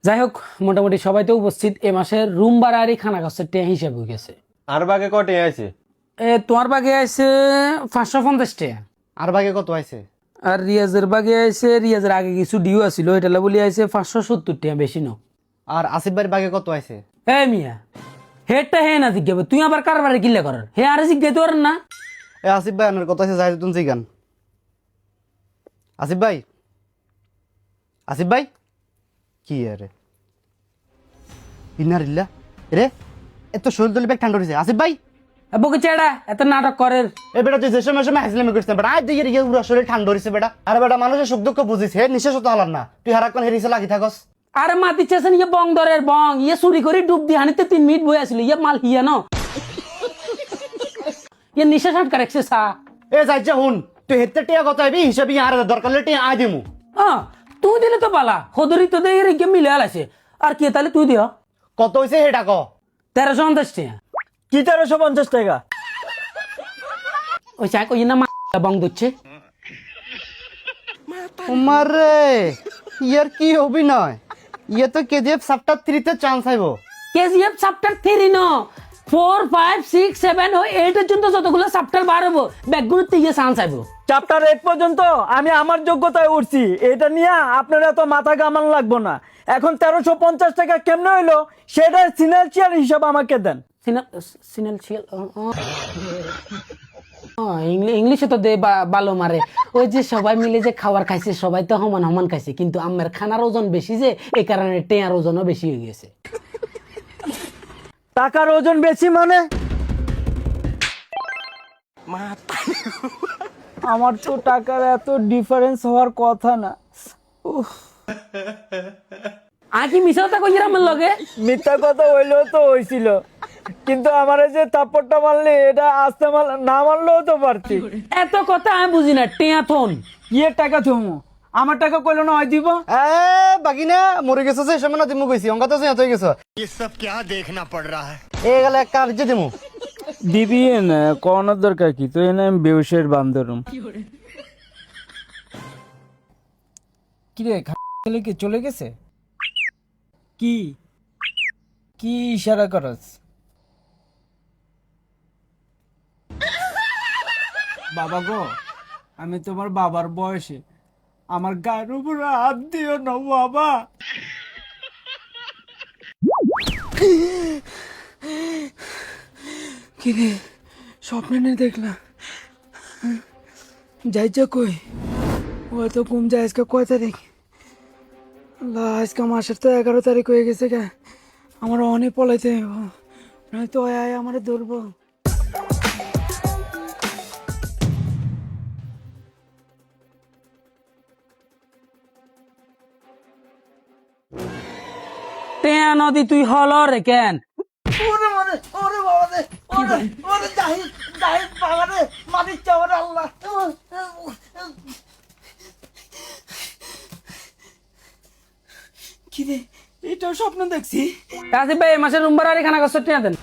যাই হোক, মোটামুটি সবাই তো উপস্থিত। এ মাসের রুম ভাড়া আর খানা খরচের টিয়া হিসাব হয়ে গেছে। আর বাগে কটে আছে? তোমার বাগে আছে 550 টাকা। আর বাগে কত আছে? আর রিয়াজের বাগে আছে, রিয়াজের আগে কিছু ডিউ আছিল, এটা বলি আছে 570 টাকা, বেশি ন। আর আসিফ ভাইয়ের বাগে কত আছে? মিয়া, হেডটা হে না জিজ্ঞাবে, তুই আবার কারবারে কিল্লা করার হে আরে জিজ্ঞাতে পারেন না। আসিফ ভাই আপনার কত আছে? যাই তুমি জিগান। আসিফ ভাই, আসিফ ভাই কি আরে ইনারিল্লা রে, এত শরীর দলি ব্যাগ ঠান্ডা হয়েছে। আসিফ ভাই বকে চেড়া এত নাটক করের। এ বেটা তুই যে সময় হাসলামি করছিস বেটা, আজ দেখি রে পুরো শরীর ঠান্ডা হয়েছে বেটা। আরে বেটা মানুষের সুখ দুঃখ বুঝিস, হে নিঃশ্বাস তো হলার না, তুই হারাক্ষণ হেরিসে লাগি থাকস। আরে মাতি চেছেন ইয়ে বং দরের বং, ইয়ে চুরি করে ডুব দি হানিতে 3 মিনিট বই আসলে ইয়ে মাল হিয়া ন ইয়ে নিঃশ্বাস আটকা রাখছে সা। এ যাইছে হুন, তুই হেতে টিয়া কত আইবি হিসাবে আর দরকার হলে টিয়া আই দিমু। তুই দিলে তো পালা হদরি তো দিয়ে মিলে আলাইছে। আর কি তাহলে তুই দিও কত হয়েছে হেটা ক। 1350 টাকা। কি 1350 টাকা? ওই চাক ওই না বং দিচ্ছে। তোমার রে ইয়ার কি অভিনয়, ইয়ে তো কেজিএফ চ্যাপ্টার 3 তে চান্স আইবো। কেজিএফ চ্যাপ্টার 3 ন 4, 5, 6, 7 ও 8 এর জন্য যতগুলো চ্যাপ্টার বার হবো ব্যাকগুলোতে ইয়ে চান্স আইবো। চ্যাপ্টার 8 পর্যন্ত আমি আমার যোগ্যতায় উঠছি, এটা নিয়ে আপনারা তো মাথা ঘামান লাগবো না। এখন 1350 টাকা কেমনে হইলো সেটা ফিনান্সিয়াল হিসাব আমাকে দেন। ফিনান্সিয়াল ইংলিশে তো দে ভালো মারে। ওই যে সবাই মিলে যে খাবার খাইছে সবাই তো সমান সমান খাইছে, কিন্তু আমার খানার ওজন বেশি যে এই কারণে টেয়ার ওজনও বেশি হয়ে গেছে। টাকার ওজন বেশি মানে? আমার তো টাকার এত ডিফারেন্স হওয়ার কথা না। আকি মিছা কথা কইরা আমার লগে। মিথ্যা কথা হইলেও তো হইছিল, কিন্তু আমার যে থাপ্পড়টা মারলে এটা আস্তে না মারলেও তো পারতি। এত কথা আমি বুঝি না, টেয়া থন ইয়ে টাকা থমু, আমার টাকা কইলো না হয় দিব। এ বাগিনা মরে গেছে যে সময় না দিমু কইছি, অঙ্কা তো হয়ে গেছে। ये सब क्या देखना पड़ रहा है? এ গেলে এক কাজ দিমু। দিবি না কোন দরকার কি, তুই না বেউসের বান্দরুম। কি রে খালে কি চলে গেছে? কি কি ইশারা করস? বাবা গো, আমি তোমার বাবার বয়সে, আমার গায়ের উপর হাত দিও না বাবা। কি রে স্বপ্নে নেই দেখলাম, যাইছে কই? ও তো ঘুম যায়। আজকে কয় তারিখ? আজকে মাসের তো 11 তারিখ হয়ে গেছে গা। আমার অনেক পলাইতে নয়তো আয় আমার ধরবো। টেয়া নদী তুই হল রে কেন? কি রে এটাও স্বপ্ন দেখছি? আসিফ ভাই এই মাসের রুম ভাড়া আর খানা খরচ টেয়া দেন।